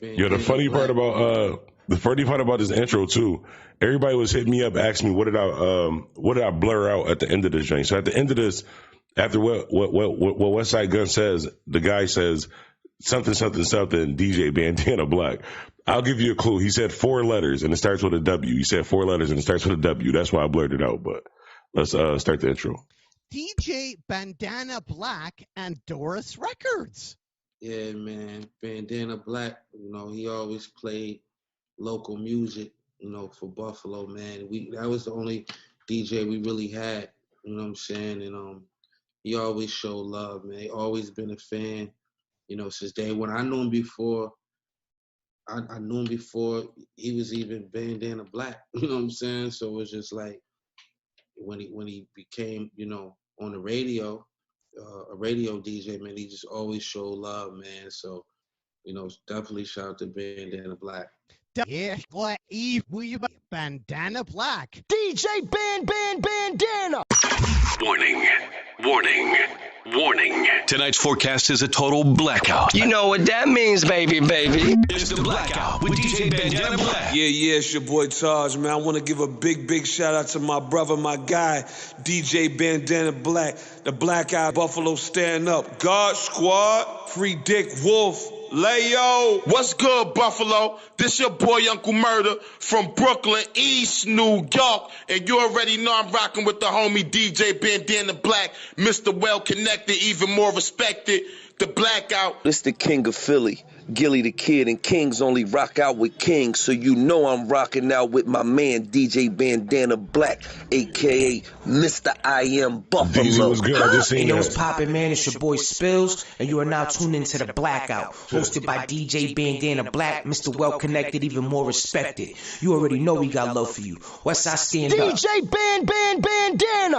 Yo, Bandana Black. the funny part about this intro too, everybody was hitting me up asking me what did I blur out at the end of this joint. So at the end of this, after what West Side Gun says, the guy says something something something DJ Bandana Black. I'll give you a clue. He said 4 letters and it starts with a W. He said 4 letters and it starts with a W. That's why I blurred it out. But let's start the intro. DJ Bandana Black and Doris Records. Yeah, man. Bandana Black, he always played local music, for Buffalo, man. That was the only DJ we really had, you know what I'm saying? And he always showed love, man. Always been a fan, since day one. I knew him before. I knew him before he was even Bandana Black, you know what I'm saying? So it was just like when he became, on the radio, a radio DJ, man, he just always showed love, man. So, definitely shout out to Bandana Black. Yeah, what Bandana Black. DJ Bandana. Warning. Tonight's forecast is a total blackout. You know what that means, baby. It's the blackout with DJ Bandana Black. Yeah, it's your boy Taj, man. I want to give a big shout out to my brother, my guy, DJ Bandana Black. The Blackout Buffalo stand up. God Squad, Free Dick Wolf. Layo, what's good, Buffalo? This your boy Uncle Murder from Brooklyn, East New York, and you already know I'm rocking with the homie DJ Bandana Black, Mr. Well Connected, even more respected, the Blackout. This the king of Philly, Gilly the Kid, and Kings only rock out with Kings, so you know I'm rocking out with my man DJ Bandana Black, aka Mr. I Am Buffalo. Was good. I just seen Hey, yo, what's poppin', man? It's your boy Spills, and you are now tuned into the Blackout, hosted by DJ Bandana Black, Mr. Well Connected, even more respected. You already know we got love for you. Westside stand up. DJ Bandana.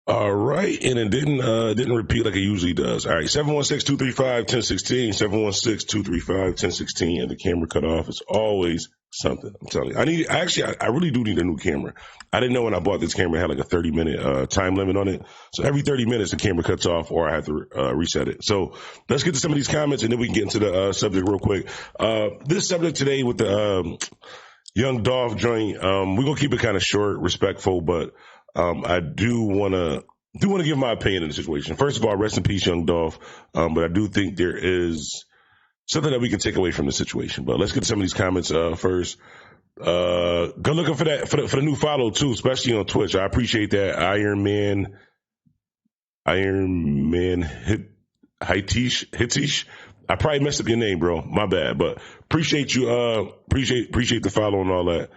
All right, and it didn't repeat like it usually does. All right, 716-235-1016, 716-235-1016, and the camera cut off. It's always something. I'm telling you. I really do need a new camera. I didn't know when I bought this camera it had like a 30-minute time limit on it. So every 30 minutes the camera cuts off or I have to reset it. So let's get to some of these comments and then we can get into the subject real quick. This subject today with the young Dolph joint, we're gonna keep it kind of short, respectful, but I do want to give my opinion in the situation. First of all, rest in peace, young Dolph. But I do think there is something that we can take away from the situation. But let's get to some of these comments first. Go looking for the new follow too, especially on Twitch. I appreciate that. Iron Man Hitish. I probably messed up your name, bro. My bad. But appreciate you. Appreciate the follow and all that.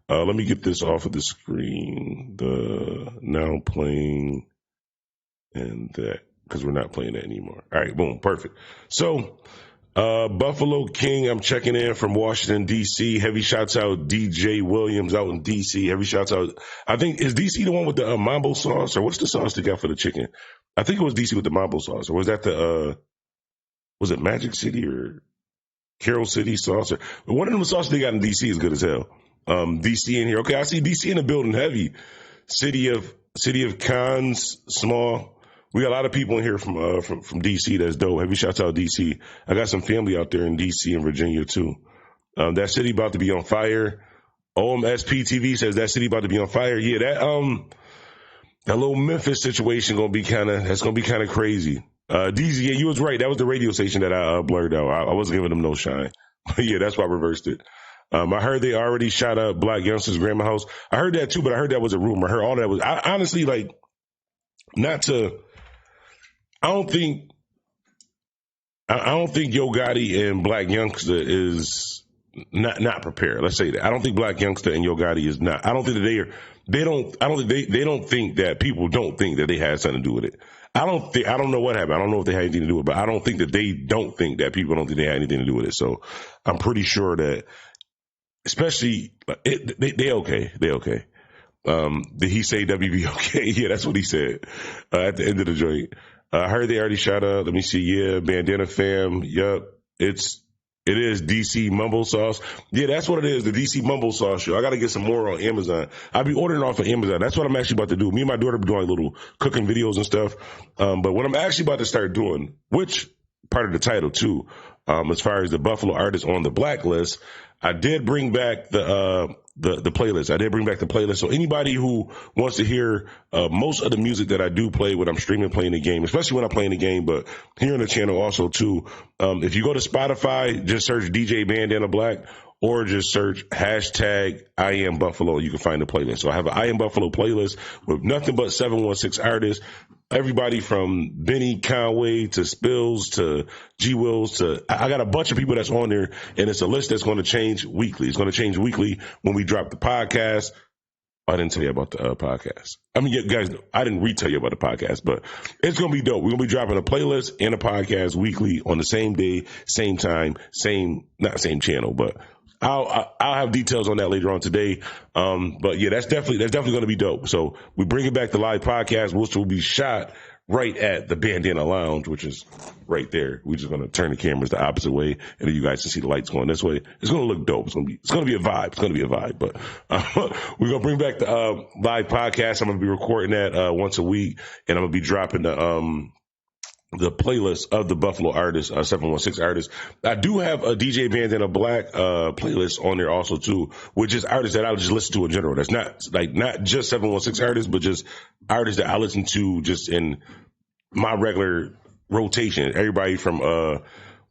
Let me get this off of the screen. The now playing and that, because we're not playing that anymore. All right, boom, perfect. So, Buffalo King, I'm checking in from Washington, D.C. Heavy shouts out DJ Williams out in D.C. Heavy shouts out. I think, is D.C. the one with the mambo sauce? Or what's the sauce they got for the chicken? I think it was D.C. with the mambo sauce. Or was that was it Magic City or Carroll City sauce? Or one of them sauces they got in D.C. is good as hell. DC in here. Okay, I see DC in the building heavy. City of Cons, small. We got a lot of people in here from DC. That's dope. Heavy shouts out DC. I got some family out there in DC and Virginia too. That city about to be on fire. OMSP TV says that city about to be on fire. Yeah, that little Memphis situation gonna be kind of crazy. DZ, yeah, you was right. That was the radio station that I blurred out. I wasn't giving them no shine. Yeah, that's why I reversed it. I heard they already shot up Black Youngster's grandma house. I heard that too, but I heard that was a rumor. I heard all that was, honestly, like, I don't think Yo Gotti and Black Youngster is not prepared. Let's say that. I don't think Black Youngster and Yo Gotti is not. I don't think that they don't think that people don't think that they had something to do with it. I don't know what happened. I don't know if they had anything to do with it, but I don't think that they don't think that people don't think they had anything to do with it. So I'm pretty sure that, especially, they okay. They okay. Did he say WB okay? Yeah, that's what he said at the end of the joint. I heard they already shot up. Let me see. Yeah, Bandana fam. Yup. It is DC Mumble Sauce. Yeah, that's what it is. The DC Mumble Sauce show. I got to get some more on Amazon. I'll be ordering off of Amazon. That's what I'm actually about to do. Me and my daughter be doing little cooking videos and stuff. But what I'm actually about to start doing, which part of the title too, As far as the Buffalo artists on the blacklist, I did bring back the playlist. I did bring back the playlist. So anybody who wants to hear most of the music that I do play when I'm streaming, playing the game, especially when I'm playing the game, but here on the channel also too. If you go to Spotify, just search DJ Bandana Black or just search hashtag I Am Buffalo. You can find the playlist. So I have an I Am Buffalo playlist with nothing but 716 artists. Everybody from Benny Conway to Spills to G Wills to I got a bunch of people that's on there, and it's a list that's going to change weekly. It's going to change weekly when we drop the podcast. I didn't tell you about the podcast. I mean, you guys, I didn't retell you about the podcast, but it's going to be dope. We're going to be dropping a playlist and a podcast weekly on the same day, same time, not same channel, but I'll have details on that later on today. But yeah, that's definitely going to be dope. So we bring it back to live podcast, which will be shot right at the Bandana Lounge, which is right there. We're just going to turn the cameras the opposite way, and then you guys can see the lights going this way. It's going to look dope. It's going to be a vibe. It's going to be a vibe. But we're going to bring back the live podcast. I'm going to be recording that once a week, and I'm going to be dropping the playlist of the Buffalo artists, 716 artists. I do have a DJ Bandana Black playlist on there also too, which is artists that I would just listen to in general. That's not just 716 artists, but just artists that I listen to just in my regular rotation. Everybody from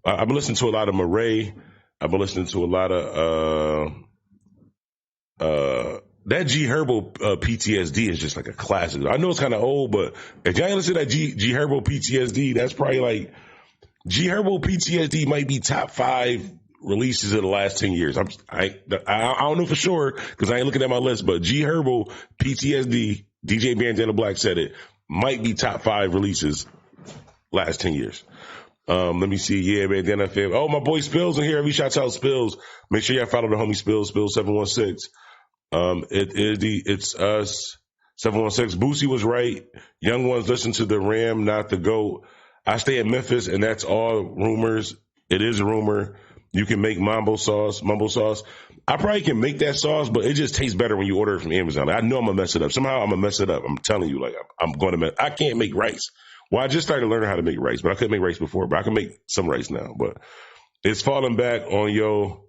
I've been listening to a lot of Murray. I've been listening to a lot of that G Herbo PTSD is just like a classic. I know it's kind of old, but if y'all listen to that G Herbo PTSD, that's probably like G Herbo PTSD might be top 5 releases of the last 10 years. I don't know for sure because I ain't looking at my list, but G Herbo PTSD, DJ Bandana Black said it, might be top 5 releases last 10 years. Let me see. Yeah, Bandana fam. Oh, my boy Spills in here. Every shout out Spills. Make sure y'all follow the homie Spills 716. It's us, 716. Boosie was right. Young ones listen to the Ram, not the GOAT. I stay in Memphis, and that's all rumors. It is a rumor. You can make mumbo sauce. I probably can make that sauce, but it just tastes better when you order it from Amazon. Like, I know I'm gonna mess it up. Somehow I'm gonna mess it up. I'm telling you, like I'm going to mess. I can't make rice. Well, I just started learning how to make rice, but I couldn't make rice before. But I can make some rice now. But it's falling back on Yo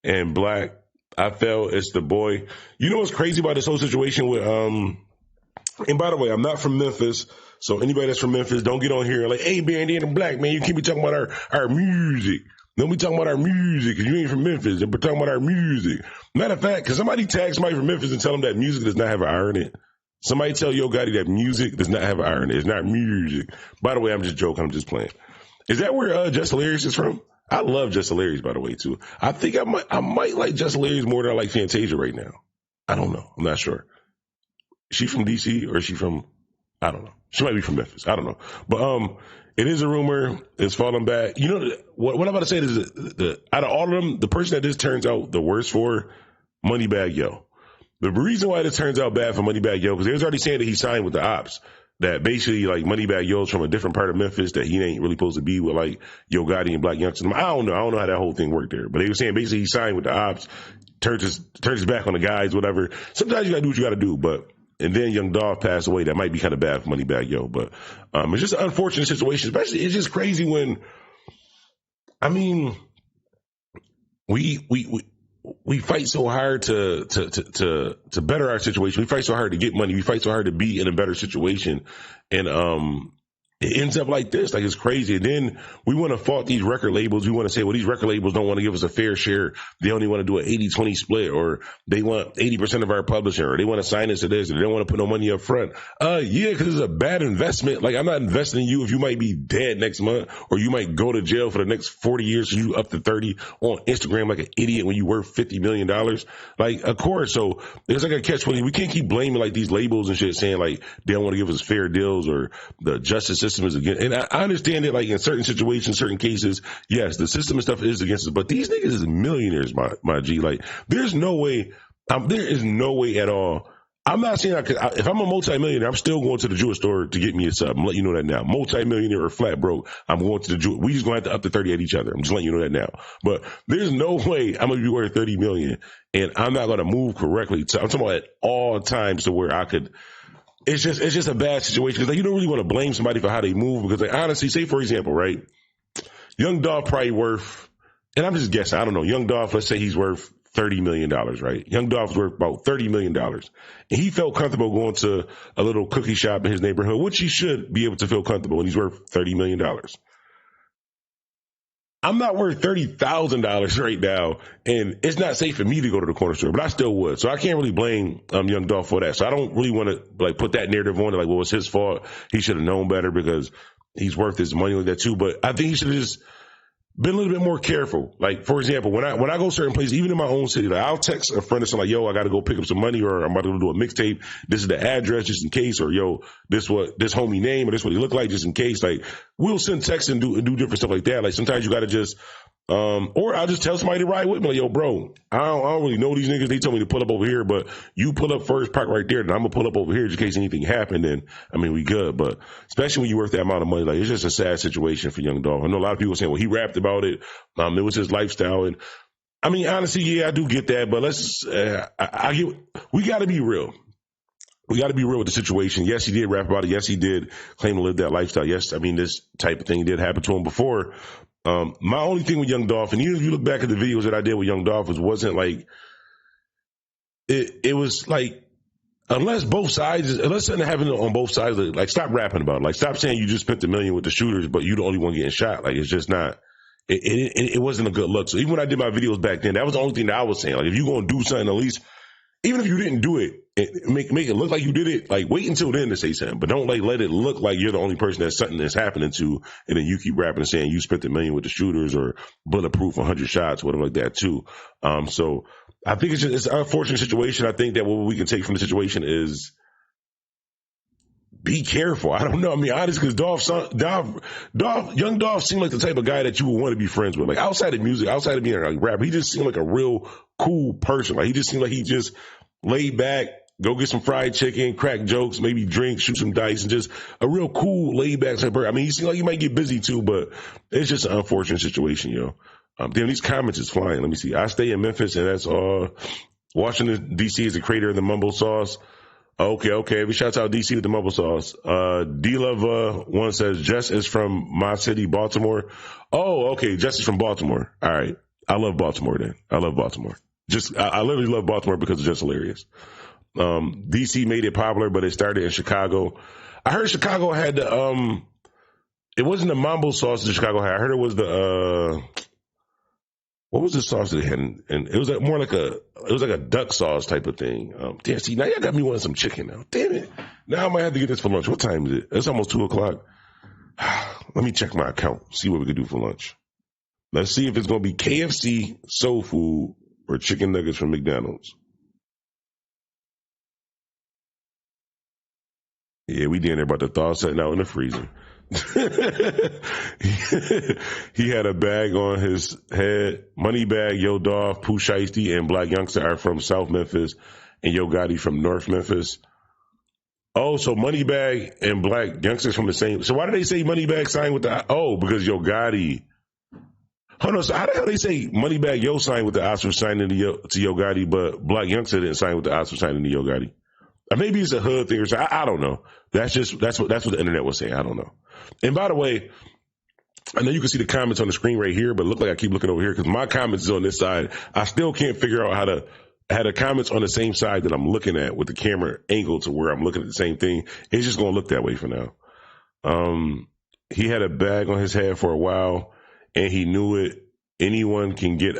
and Black. I felt it's the boy. You know what's crazy about this whole situation with and by the way, I'm not from Memphis, so anybody that's from Memphis, don't get on here like, hey, Bandana Black, man, you can't be talking about our music. Don't be talking about our music because you ain't from Memphis. They're talking about our music. Matter of fact, because somebody tag somebody from Memphis and tell them that music does not have an R in it. Somebody tell Yo Gotti that music does not have an R in it. It's not music. By the way, I'm just joking. I'm just playing. Is that where Just Hilarious is from? I love Just Hilarious, by the way, too. I think I might like Just Hilarious more than I like Fantasia right now. I don't know. I'm not sure. Is she from D.C. or is she from, I don't know. She might be from Memphis. I don't know. But it is a rumor. It's falling back. You know, what I'm about to say is out of all of them, the person that this turns out the worst for, Moneybagg Yo. The reason why this turns out bad for Moneybagg Yo, because they was already saying that he signed with the Ops. That basically, like, Moneybagg Yo's from a different part of Memphis that he ain't really supposed to be with, like, Yo Gotti and Black Youngsters. I don't know how that whole thing worked there. But they were saying basically he signed with the Ops, turns his back on the guys, whatever. Sometimes you gotta do what you gotta do, but and then young Dolph passed away. That might be kind of bad for Moneybagg Yo. But it's just an unfortunate situation. Especially, it's just crazy when, I mean, we fight so hard to better our situation. We fight so hard to get money. We fight so hard to be in a better situation. And it ends up like this. Like, it's crazy. And then we want to fault these record labels. We want to say, well, these record labels don't want to give us a fair share. They only want to do an 80-20 split, or they want 80% of our publishing, or they want to sign us to this, or they don't want to put no money up front. Yeah, because it's a bad investment. Like, I'm not investing in you if you might be dead next month, or you might go to jail for the next 40 years, so you up to 30 on Instagram like an idiot when you worth $50 million. Like, of course. So it's like a catch-20. We can't keep blaming, like, these labels and shit, saying, like, they don't want to give us fair deals, or the justice system is against. And I understand that, like, in certain situations, certain cases, yes, the system and stuff is against us, but these niggas is millionaires, my G. Like, there's no way, there is no way at all. I'm not saying if I'm a multimillionaire, I'm still going to the jewelry store to get me a sub. I'm letting you know that now. Multimillionaire or flat broke, I'm going to the jewelry. We just going to have to up to 30 at each other. I'm just letting you know that now. But there's no way I'm going to be worth 30 million and I'm not going to move correctly. I'm talking about at all times to where I could. It's just a bad situation because, like, you don't really want to blame somebody for how they move because, like, honestly, say for example, right? Young Dolph probably worth, and I'm just guessing, I don't know, Young Dolph, let's say he's worth $30 million, right? Young Dolph's worth about $30 million. And he felt comfortable going to a little cookie shop in his neighborhood, which he should be able to feel comfortable when he's worth $30 million. I'm not worth $30,000 right now, and it's not safe for me to go to the corner store, but I still would. So I can't really blame Young Dolph for that. So I don't really want to like put that narrative on it, like, well, it's his fault. He should have known better because he's worth his money like that too. But I think he should have just been a little bit more careful. Like, for example, when I go certain places, even in my own city, like I'll text a friend and say like, yo, I got to go pick up some money, or I'm about to go do a mixtape. This is the address just in case, or yo, this homie name, or this what he look like just in case. Like, we'll send texts and do different stuff like that. Like sometimes you got to just, or I'll just tell somebody to ride with me. Like, yo, bro, I don't really know these niggas. They told me to pull up over here, but you pull up first, park right there, and I'm gonna pull up over here just in case anything happened. And I mean, we good. But especially when you worth that amount of money, like it's just a sad situation for Young Dolph. I know a lot of people saying, well, he rapped about it. It was his lifestyle, and I mean, honestly, yeah, I do get that. But we got to be real. We got to be real with the situation. Yes, he did rap about it. Yes, he did claim to live that lifestyle. Yes, I mean, this type of thing did happen to him before. My only thing with Young Dolph, and even if you look back at the videos that I did with Young Dolph, wasn't like, it was like, unless something happened on both sides, like stop rapping about it. Like stop saying you just spent $1 million with the shooters, but you the only one getting shot. Like it's just not, it wasn't a good look. So even when I did my videos back then, that was the only thing that I was saying. Like if you're going to do something, at least, even if you didn't do it, make it look like you did it. Like wait until then to say something, but don't like let it look like you're the only person that something is happening to, and then you keep rapping and saying you spent $1 million with the shooters or bulletproof 100 shots, whatever like that too. So I think it's an unfortunate situation. I think that what we can take from the situation is be careful. I don't know. I mean, honestly, because Young Dolph seemed like the type of guy that you would want to be friends with. Like outside of music, outside of being a rapper, he just seemed like a real cool person. Like he just seemed like he just laid back, go get some fried chicken, crack jokes, maybe drink, shoot some dice, and just a real cool, laid back type person. I mean, he seemed like he might get busy too, but it's just an unfortunate situation, yo. Damn, these comments is flying. Let me see. I stay in Memphis, and that's all. Washington, D.C. is the creator of the mumble sauce. Okay. We shout out DC with the mumble sauce. D-Love, one says, Jess is from my city, Baltimore. Oh, okay. Jess is from Baltimore. All right. I love Baltimore then. I love Baltimore. I literally love Baltimore because it's just hilarious. DC made it popular, but it started in Chicago. I heard Chicago had the, it wasn't the mumble sauce that Chicago had. I heard it was the, what was the sauce that they had? And it was more like it was like a duck sauce type of thing. Damn, see, now y'all got me wanting some chicken now. Damn it. Now I might have to get this for lunch. What time is it? It's almost 2:00. Let me check my account, see what we can do for lunch. Let's see if it's going to be KFC, soul food, or chicken nuggets from McDonald's. Yeah, we down there about to thaw something out in the freezer. He had a bag on his head. Money Bag, Yo Dolph, Pooh Shiesty, and Black Youngster are from South Memphis, and Yo Gotti from North Memphis. Oh, so Money Bag and Black Youngster's from the same. So why did they say Money Bag signed with the? Oh, because Yo Gotti. Hold on. So how the hell they say Money Bag Yo signed with the Oscar signing to Yo Gotti, but Black Youngster didn't sign with the Oscar signing to Yo Gotti? Or maybe it's a hood thing or something. I don't know. That's what the internet was saying. I don't know. And by the way, I know you can see the comments on the screen right here, but it look like I keep looking over here because my comments is on this side. I still can't figure out how to have the comments on the same side that I'm looking at with the camera angle to where I'm looking at the same thing. It's just going to look that way for now. He had a bag on his head for a while and he knew it. Anyone can get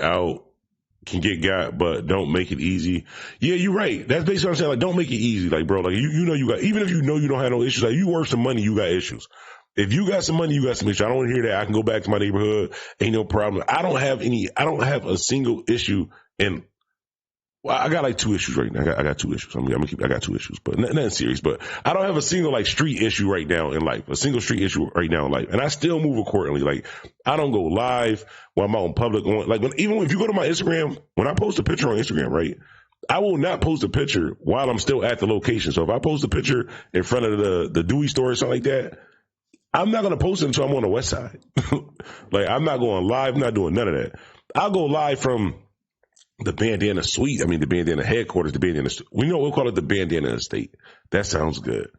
got, but don't make it easy. Yeah, you're right. That's basically what I'm saying. Like, don't make it easy. Like, bro, like you know you got, even if you know you don't have no issues, like you worth some money, you got issues. If you got some money, you got some issues. I don't want to hear that. I can go back to my neighborhood. Ain't no problem. I don't have a single issue. And well, I got like 2 issues right now. I got 2 issues. I got 2 issues, but nothing serious. But I don't have a single like street issue right now in life. A single street issue right now in life, and I still move accordingly. Like I don't go live when I'm out in public. Even if you go to my Instagram, when I post a picture on Instagram, right, I will not post a picture while I'm still at the location. So if I post a picture in front of the Dewey store or something like that, I'm not gonna post it until I'm on the West Side. Like I'm not going live. I'm not doing none of that. I'll go live from the Bandana Suite. I mean, the Bandana headquarters, the Bandana. We'll call it the Bandana Estate. That sounds good.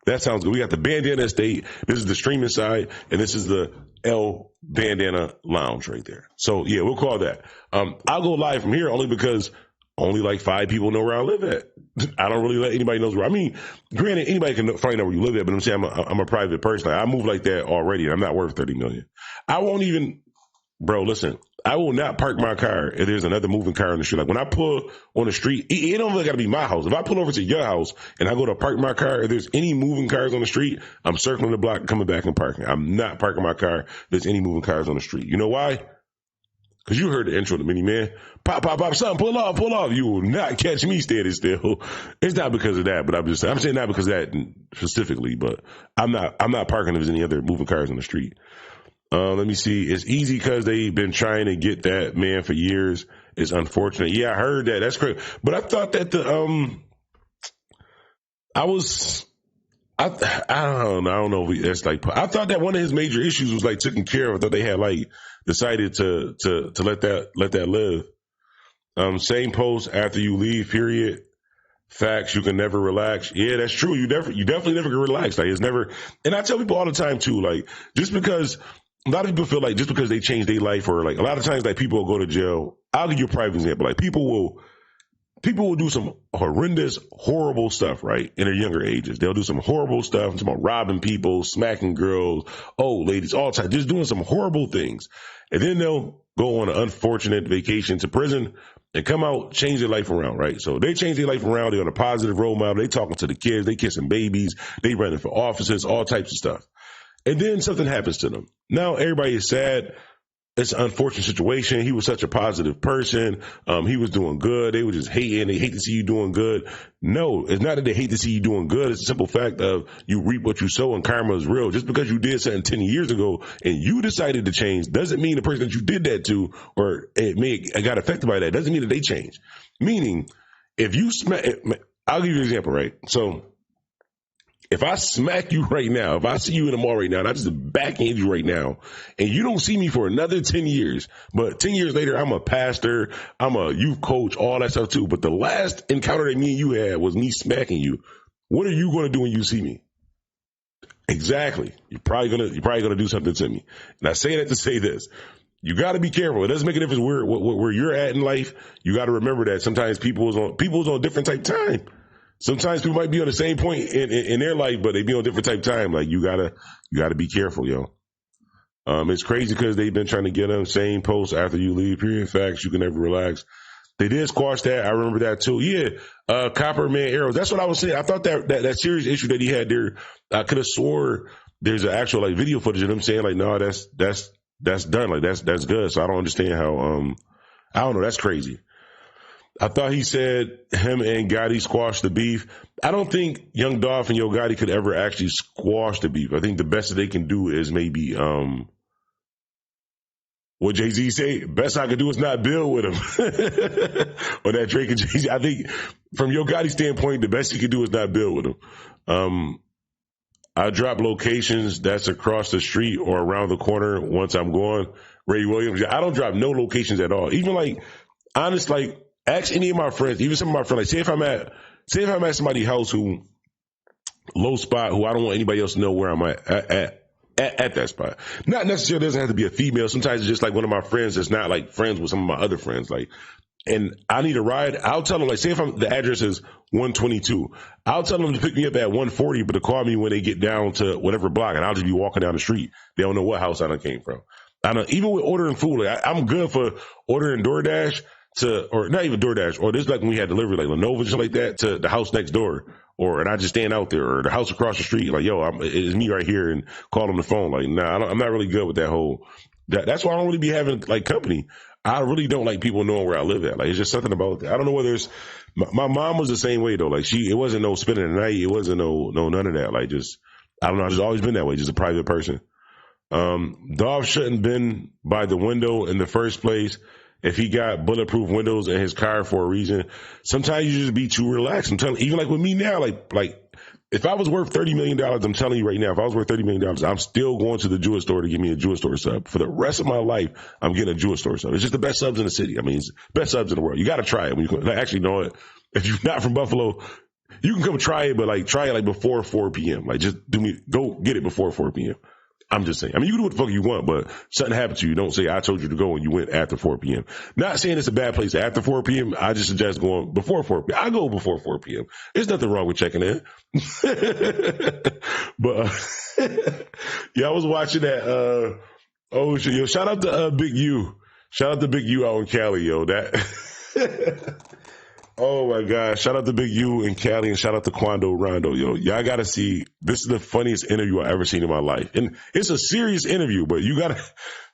We got the Bandana Estate. This is the streaming side, and this is the L Bandana Lounge right there. So yeah, we'll call that. I'll go live from here only because only like 5 people know where I live at. I don't really let anybody knows where. I mean, granted, anybody can find out where you live at, but I'm saying I'm a private person. I move like that already, and I'm not worth $30 million. I won't even, bro. Listen, I will not park my car if there's another moving car on the street. Like when I pull on the street, it don't really got to be my house. If I pull over to your house and I go to park my car, if there's any moving cars on the street, I'm circling the block, coming back and parking. I'm not parking my car if there's any moving cars on the street. You know why? Because you heard the intro to Mini Man. Pop, pop, pop, something, pull off, pull off. You will not catch me standing still. It's not because of that, but I'm saying not because of that specifically, but I'm not parking if there's any other moving cars on the street. Let me see. It's easy because they've been trying to get that man for years. It's unfortunate. Yeah, I heard that. That's crazy. But I thought that I don't know. That's like, I thought that one of his major issues was like taken care of. I thought they had like decided to let that live. Same post after you leave, period. Facts, you can never relax. Yeah, that's true. You definitely never can relax. Like it's never, and I tell people all the time too, like just because a lot of people feel like just because they change their life or like a lot of times like people will go to jail. I'll give you a private example. Like people will do some horrendous, horrible stuff, right? In their younger ages. They'll do some horrible stuff. I'm talking about robbing people, smacking girls, old ladies, all the time, just doing some horrible things. And then they'll go on an unfortunate vacation to prison and come out, change their life around, right? So they change their life around. They're on a positive role model. They talking to the kids. They kissing babies. They running for offices, all types of stuff. And then something happens to them. Now everybody is sad. It's an unfortunate situation. He was such a positive person. He was doing good. They were just hating. They hate to see you doing good. No, it's not that they hate to see you doing good. It's a simple fact of you reap what you sow and karma is real. Just because you did something 10 years ago and you decided to change doesn't mean the person that you did that to or it got affected by that doesn't mean that they changed. Meaning, if you I'll give you an example, right? So, if I smack you right now, if I see you in the mall right now, and I just backhand you right now, and you don't see me for another 10 years, but 10 years later, I'm a pastor, I'm a youth coach, all that stuff too. But the last encounter that me and you had was me smacking you. What are you going to do when you see me? Exactly. You're probably gonna do something to me. And I say that to say this. You got to be careful. It doesn't make a difference where you're at in life. You got to remember that sometimes people is on a different type of time. Sometimes people might be on the same point in their life, but they be on a different type of time. Like you gotta be careful, yo. It's crazy because they've been trying to get them same post after you leave. Period. Facts, you can never relax. They did squash that. I remember that too. Yeah. Copper Man Arrows. That's what I was saying. I thought that serious issue that he had there, I could have swore there's an actual like video footage of him saying like, no, that's done. Like that's good. So I don't understand how, I don't know. That's crazy. I thought he said him and Gotti squashed the beef. I don't think Young Dolph and Yo Gotti could ever actually squash the beef. I think the best that they can do is maybe what Jay-Z say, best I could do is not build with him. Or that Drake and Jay-Z. I think from Yo Gotti's standpoint, the best he could do is not build with him. I drop locations that's across the street or around the corner once I'm gone. Ray Williams. I don't drop no locations at all. Even like, honest, like, ask any of my friends, even some of my friends, like say if I'm at somebody's house who low spot, who I don't want anybody else to know where I'm at that spot. Not necessarily doesn't have to be a female. Sometimes it's just like one of my friends that's not like friends with some of my other friends. Like, and I need a ride. I'll tell them like, say if the address is 122, I'll tell them to pick me up at 140, but to call me when they get down to whatever block, and I'll just be walking down the street. They don't know what house I done came from. Even with ordering food, like I'm good for ordering DoorDash. Or not even DoorDash, or this is like when we had delivery, like Lenovo, just like that, to the house next door, and I just stand out there, or the house across the street, like, yo, it's me right here, and call on the phone. Like, nah, I'm not really good with that whole, that's why I don't really be having, like, company. I really don't like people knowing where I live at. Like, it's just something about that. I don't know whether it's, my mom was the same way, though. Like, it wasn't no spending the night, it wasn't no none of that. Like, just, I don't know, I've just always been that way, just a private person. Dolph shouldn't been by the window in the first place. If he got bulletproof windows in his car for a reason, sometimes you just be too relaxed. I'm telling you, even like with me now, like if I was worth $30 million, I'm telling you right now, if I was worth $30 million, I'm still going to the Jewish store to get me a Jewish store sub. For the rest of my life, I'm getting a Jewish store sub. It's just the best subs in the city. I mean, it's the best subs in the world. You got to try it. When you actually know it. If you're not from Buffalo, you can come try it, but like try it like before 4 p.m. Like just go get it before 4 p.m. I'm just saying. I mean, you can do what the fuck you want, but something happened to you. Don't say, I told you to go and you went after 4 p.m. Not saying it's a bad place after 4 p.m. I just suggest going before 4 p.m. I go before 4 p.m. There's nothing wrong with checking in. But, yeah, I was watching that, oh shit, yo, shout out to Big U. Shout out to Big U out in Cali, yo. That oh my God. Shout out to Big U in Cali and shout out to Quando Rondo, yo. Y'all gotta see, this is the funniest interview I've ever seen in my life. And it's a serious interview, but you gotta,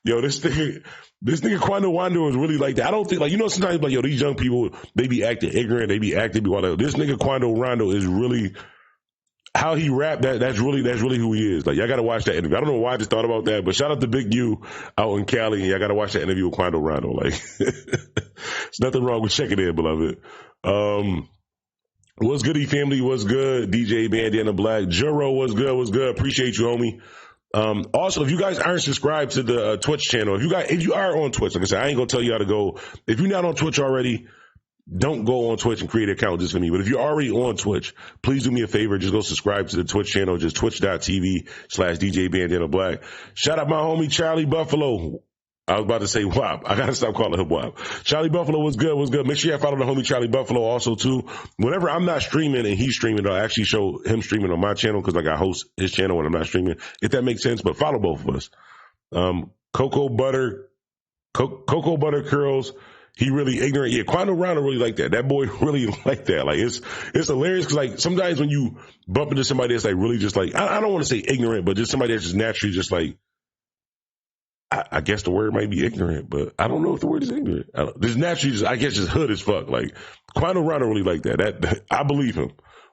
yo, this nigga Quando Rondo is really like that. I don't think, like, you know, sometimes like, yo, these young people, they be acting ignorant, they be acting, this nigga Quando Rondo is really, how he rapped, that's really who he is. Like, y'all gotta watch that interview. I don't know why I just thought about that, but shout out to Big U out in Cali, and y'all gotta watch that interview with Quando Rondo. Like, there's nothing wrong with checking in, beloved. What's good, E-Family? What's good? DJ Bandana Black. Juro, what's good? What's good? Appreciate you, homie. Also, if you guys aren't subscribed to the Twitch channel, if you are on Twitch, like I said, I ain't gonna tell you how to go. If you're not on Twitch already, don't go on Twitch and create an account just for me. But if you're already on Twitch, please do me a favor. Just go subscribe to the Twitch channel, just twitch.tv/DJ Bandana Black. Shout out my homie Charlie Buffalo. I was about to say WAP. I gotta stop calling him WAP. Charlie Buffalo was good. Was good. Make sure you follow the homie Charlie Buffalo also too. Whenever I'm not streaming and he's streaming, I'll actually show him streaming on my channel because like I host his channel when I'm not streaming. If that makes sense. But follow both of us. Cocoa Butter Curls. He really ignorant. Yeah, Quando Rondo really like that. That boy really like that. Like it's hilarious because like sometimes when you bump into somebody that's like really just like I don't want to say ignorant, but just somebody that's just naturally just like I guess the word might be ignorant, but I don't know if the word is ignorant. Just naturally just I guess just hood as fuck. Like Quando Rondo really like that. That I believe him.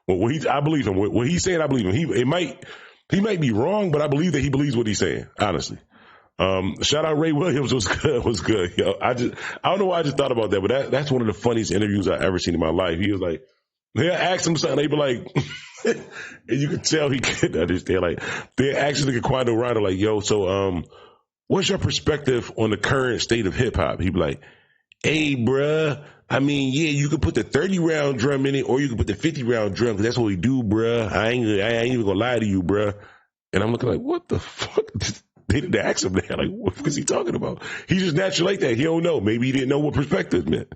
I believe him. What he's saying, I believe him. He might be wrong, but I believe that he believes what he's saying. Honestly. Shout out Ray Williams was good. Yo, I don't know why I just thought about that, but that's one of the funniest interviews I've ever seen in my life. He was like, they asked him something, they be like, and you could tell he couldn't understand. Like, they actually look at Quando Rondo like, yo, so, what's your perspective on the current state of hip hop? He'd be like, hey, bruh, I mean, yeah, you could put the 30-round drum in it, or you could put the 50-round drum, because that's what we do, bruh. I ain't even gonna lie to you, bruh. And I'm looking like, what the fuck? They didn't ask him that. Like, what was he talking about? He's just naturally like that. He don't know. Maybe he didn't know what perspective meant.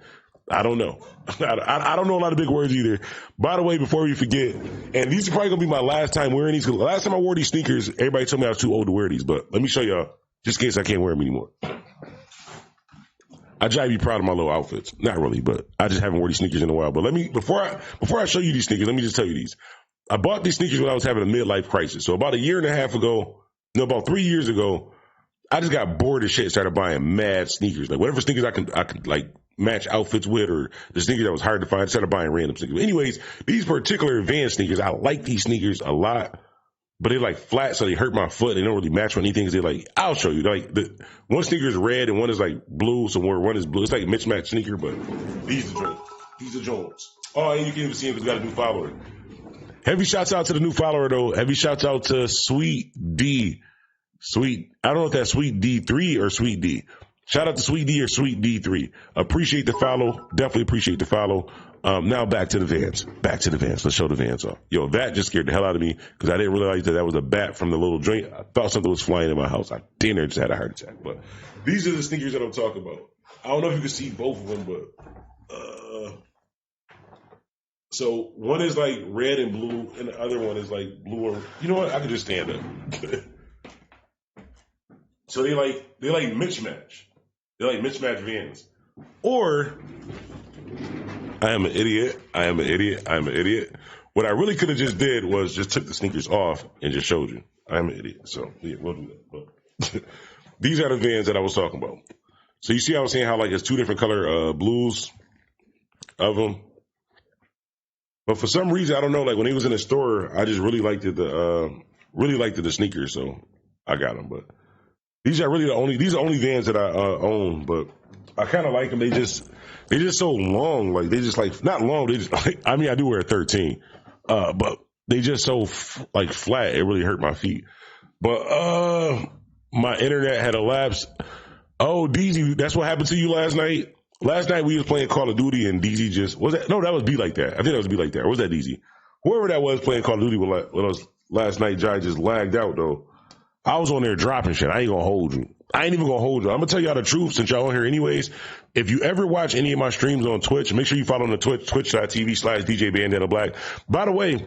I don't know. I don't know a lot of big words either. By the way, before we forget, and these are probably going to be my last time wearing these. Last time I wore these sneakers, everybody told me I was too old to wear these. But let me show y'all, just in case I can't wear them anymore. I try to be proud of my little outfits. Not really, but I just haven't worn these sneakers in a while. But before I show you these sneakers, let me just tell you these. I bought these sneakers when I was having a midlife crisis. So about a year and a half ago, no, about 3 years ago, I just got bored of shit and started buying mad sneakers. Like whatever sneakers I could like match outfits with, or the sneakers that was hard to find, I started buying random sneakers. Anyways, these particular Vans sneakers, I like these sneakers a lot, but they're like flat, so they hurt my foot. They don't really match with anything. Cause they're like, I'll show you. Like one sneaker is red and one is like blue, so one is blue. It's like a mismatched sneaker, but these are Jones. Oh, and you can even see him because we got a new follower. Heavy shouts out to the new follower though. Heavy shouts out to Sweet D. I don't know if that's Sweet D3 or Sweet D. Shout out to Sweet D or Sweet D3. Appreciate the follow. Definitely appreciate the follow. Now back to the Vans. Let's show the Vans off. Yo, that just scared the hell out of me because I didn't realize that was a bat from the little joint. I thought something was flying in my house. I damn near just had a heart attack. But these are the sneakers that I'm talking about. I don't know if you can see both of them, but so one is like red and blue, and the other one is like blue or you know what? I can just stand up. So they like mismatch. They like mismatch Vans. Or I am an idiot. What I really could have just did was just took the sneakers off and just showed you. I am an idiot. So yeah, we'll do that. But these are the Vans that I was talking about. So you see I was saying how like there's two different color blues of them. But for some reason, I don't know, like when he was in the store, I just really liked the sneakers, so I got them. But these are really the only Vans that I own, but I kind of like them. They just so long, like they just like not long. They just like, I mean, I do wear a 13, but they just so like flat. It really hurt my feet. But my internet had elapsed. Oh, DZ, that's what happened to you last night. Last night we was playing Call of Duty and DZ just was that? No, that was Be Like That. I think that was Be Like That. Or was that DZ? Whoever that was playing Call of Duty with us last night, Jai just lagged out though. I was on there dropping shit. I ain't gonna hold you. I ain't even gonna hold you. I'm gonna tell y'all the truth since y'all on here anyways. If you ever watch any of my streams on Twitch, make sure you follow on the twitch.tv/DJ Bandana Black. By the way,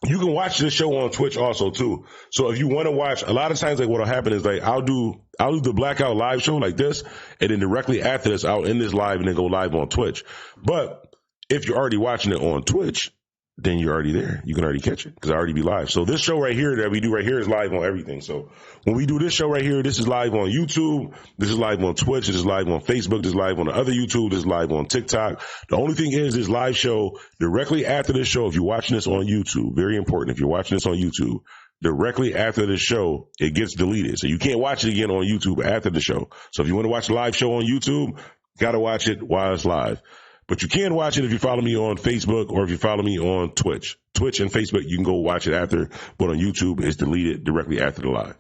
you can watch this show on Twitch also too. So if you want to watch, a lot of times like what'll happen is like I'll do the Blackout live show like this, and then directly after this I'll end this live and then go live on Twitch. But if you're already watching it on Twitch, then you're already there. You can already catch it because I already be live. So this show right here that we do right here is live on everything. So when we do this show right here, this is live on YouTube. This is live on Twitch. This is live on Facebook. This is live on the other YouTube. This is live on TikTok. The only thing is this live show directly after this show, if you're watching this on YouTube, very important. If you're watching this on YouTube, directly after the show, it gets deleted. So you can't watch it again on YouTube after the show. So if you want to watch the live show on YouTube, got to watch it while it's live. But you can watch it if you follow me on Facebook or if you follow me on Twitch. Twitch and Facebook, you can go watch it after. But on YouTube, it's deleted directly after the live.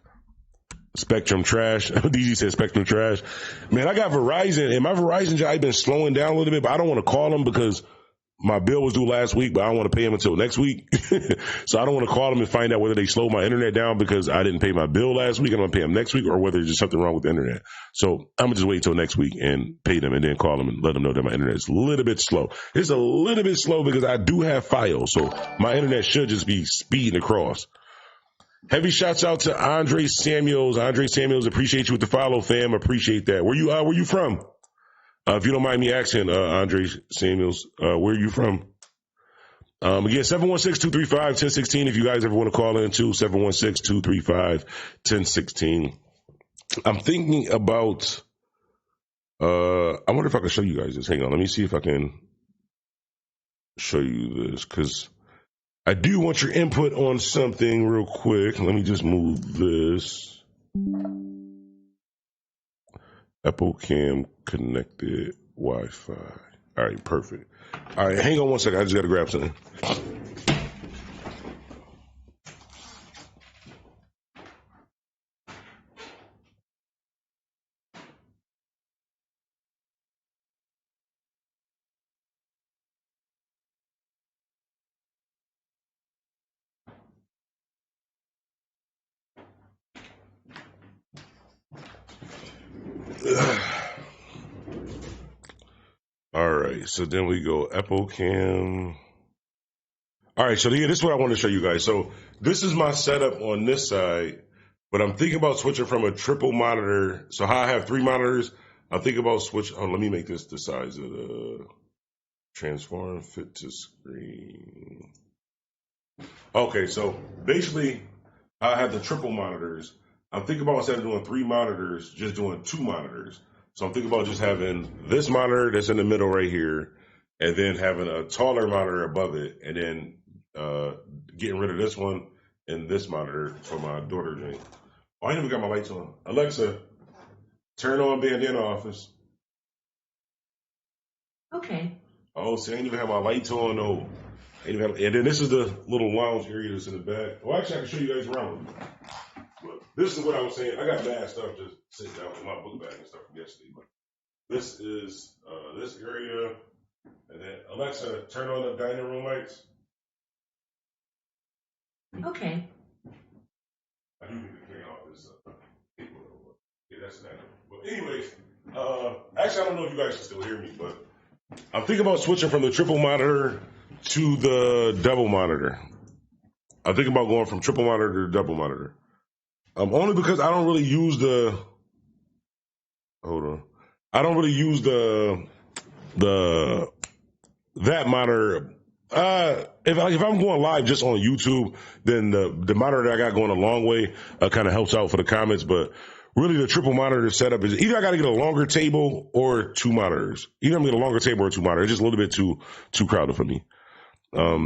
Spectrum trash. DZ said Spectrum trash. Man, I got Verizon, and my Verizon job been slowing down a little bit, but I don't want to call them because my bill was due last week, but I don't want to pay them until next week. So I don't want to call them and find out whether they slowed my internet down because I didn't pay my bill last week. I'm going to pay them next week, or whether there's just something wrong with the internet. So I'm going to just wait till next week and pay them and then call them and let them know that my internet is a little bit slow. It's a little bit slow because I do have Fios, so my internet should just be speeding across. Heavy shouts out to Andre Samuels. Andre Samuels, appreciate you with the follow, fam. Appreciate that. Where you from? If you don't mind me asking, Andre Samuels, where are you from? Again, 716-235-1016. If you guys ever want to call in too, 716-235-1016. I'm thinking about, I wonder if I can show you guys this. Hang on. Let me see if I can show you this because I do want your input on something real quick. Let me just move this. Apple Cam connected Wi-Fi. All right, perfect. All right, hang on one second. I just got to grab something. All right, so then we go Apple Cam. All right, so yeah, this is what I want to show you guys. So this is my setup on this side, but I'm thinking about switching from a triple monitor. So how I have 3 monitors, I'm thinking about switching. Oh, let me make this the size of the transform fit to screen. Okay, so basically I have the triple monitors. I'm thinking about instead of doing 3 monitors, just doing 2 monitors. So I'm thinking about just having this monitor that's in the middle right here, and then having a taller monitor above it, and then getting rid of this one and this monitor for my daughter, Jane. Oh, I ain't even got my lights on. Alexa, turn on Bandana Office. Okay. Oh, see, I ain't even have my lights on. No. And then this is the little lounge area that's in the back. Well, actually, I can show you guys around. But this is what I was saying. I got mad stuff just sitting down with my book bag and stuff from yesterday. But this is this area. And then, Alexa, turn on the dining room lights. Okay. I do need to clean off this. Yeah, that's that. But anyways, actually, I don't know if you guys can still hear me, but I'm thinking about switching from the triple monitor to the double monitor. I'm thinking about going from triple monitor to double monitor. Only because I don't really use the. Hold on. I don't really use that monitor. If I'm going live just on YouTube, then the monitor that I got going a long way kind of helps out for the comments. But really, the triple monitor setup is either I got to get a longer table or 2 monitors. Either I'm going to get a longer table or 2 monitors. It's just a little bit too crowded for me.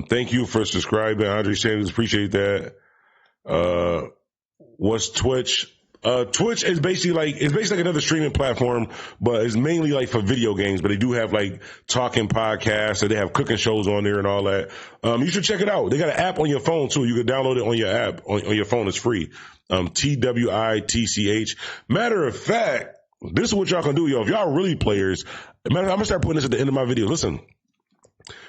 Thank you for subscribing, Andre Sanders. Appreciate that. What's Twitch? Twitch is basically like another streaming platform, but it's mainly like for video games. But they do have like talking podcasts, and they have cooking shows on there and all that. You should check it out. They got an app on your phone too. You can download it on your app on your phone. It's free. TWITCH. Matter of fact, this is what y'all can do, y'all. If y'all are really players, I'm gonna start putting this at the end of my video. Listen.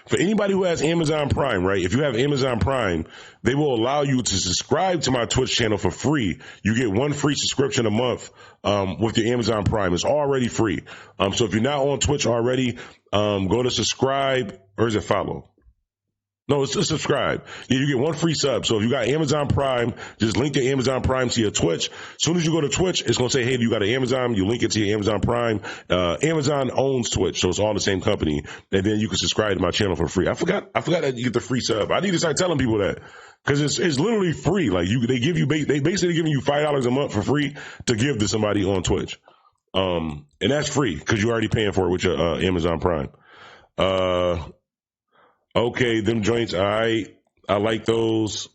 For anybody who has Amazon Prime, right? If you have Amazon Prime, they will allow you to subscribe to my Twitch channel for free. You get one free subscription a month with your Amazon Prime. It's already free. So if you're not on Twitch already, go to subscribe, or is it follow? No, it's just subscribe. Yeah, you get one free sub. So if you got Amazon Prime, just link your Amazon Prime to your Twitch. As soon as you go to Twitch, it's going to say, hey, you got an Amazon. You link it to your Amazon Prime. Amazon owns Twitch, so it's all the same company. And then you can subscribe to my channel for free. I forgot that you get the free sub. I need to start telling people that because it's literally free. Like they basically giving you $5 a month for free to give to somebody on Twitch. And that's free because you're already paying for it with your Amazon Prime. Okay, them joints, all right. I like those.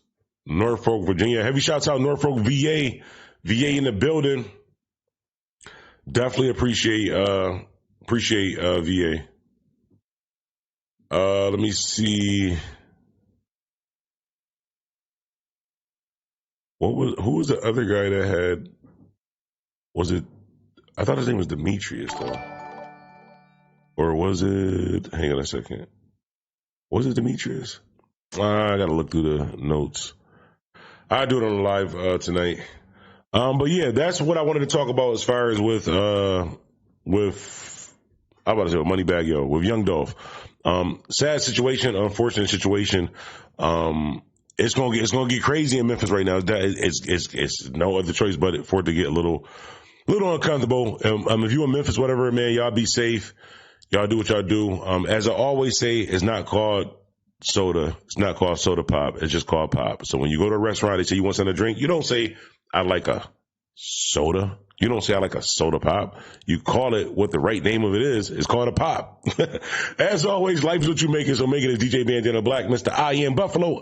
Norfolk, Virginia. Heavy shouts out Norfolk, VA. VA in the building. Definitely appreciate VA. Let me see. Who was the other guy that had, I thought his name was Demetrius though. Or was it, hang on a second. Was it Demetrius? I gotta look through the notes. I'll do it on the live tonight. But yeah, that's what I wanted to talk about as far as with I'm about to say Moneybag Yo, with Young Dolph. Sad situation, unfortunate situation. It's gonna get crazy in Memphis right now. It's no other choice but for it to get a little uncomfortable. If you in Memphis, whatever, man, y'all be safe. Y'all do what y'all do. As I always say, it's not called soda. It's not called soda pop. It's just called pop. So when you go to a restaurant, they say you want something to drink. You don't say, I like a soda. You don't say I like a soda pop. You call it what the right name of it is. It's called a pop. As always, life is what you make it. So make it as DJ Bandana Black, Mr. I Am Buffalo.